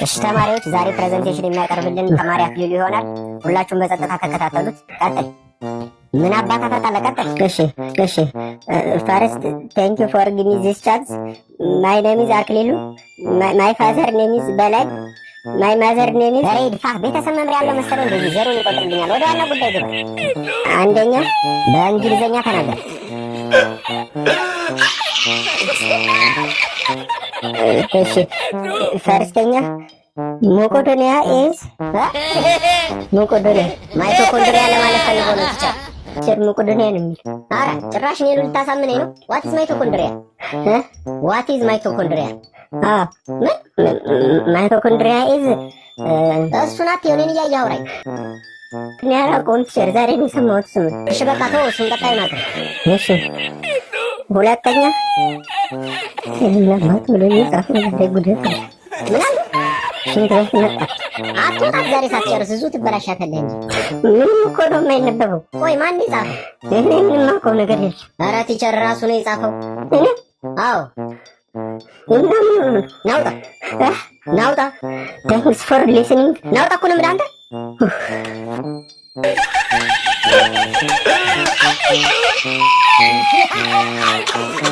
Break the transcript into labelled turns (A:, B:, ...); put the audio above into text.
A: እሺ ተማሪዎች፣ ዛሬ ፕሬዘንቴሽን የሚያቀርብልን ተማሪ አክሊሉ ይሆናል። ሁላችሁም በጸጥታ ተከታተሉት። ቀጥል። ምን አባታ ታጣለ? ቀጥል። እሺ ፈርስት ቴንክ ዩ ፎር ጊቪ ዚስ ቻንስ ማይ ኔም ኢዝ አክሊሉ ማይ ፋዘር ኔም ኢዝ በላይ ማይ ማዘር ኔም ኢዝ ሬድፋ። ቤተሰብ መምሪያ ያለው መሰለው እንደዚህ ዘሩን ይቆጥርልኛል። ወደ ዋና ጉዳይ ግባ። አንደኛ በእንግሊዘኛ ተናገር። እሺ ፈርስተኛ ሞቆዶኒያ ኢዝ ሞቆዶኒያ ማይቶኮንድሪያ ለማለት ፈልጎ ነው። ቲቸር ሞቆዶኒያ ነው የሚል። ኧረ ጭራሽ እኔን ልታሳምነኝ ነው። ዋት ኢዝ ማይቶኮንድሪያ? ዋት ኢዝ ማይቶኮንድሪያ? ምን ማይቶኮንድሪያ ኢዝ እሱን አትየውን እያየህ አውራኝ። እኔ አላውቀውም ቲቸር፣ ዛሬ ነው የሰማሁት ስሙን። እሺ በቃ ተው፣ እሱን ቀጣይ ናገር። እሺ ሁለተኛ ለማት ብሎ ይጻፍ ነው ጉዳይ ምን አለ? ሽንት ቤት መጣ። አትወጣት ዛሬ ሳትጨርስ እዚሁ ትበላሻታለህ እንጂ ምንም እኮ ነው የማይነበበው። ቆይ ማን የጻፈው? እኔ ምንም የማውቀው ነገር የለም። ኧረ ቲቸር ራሱ ነው የጻፈው። እኔ አዎ ናውጣ ታንክስ ፎር ሊስኒንግ። ናውጣ እኮ ነው የምልህ አንተ።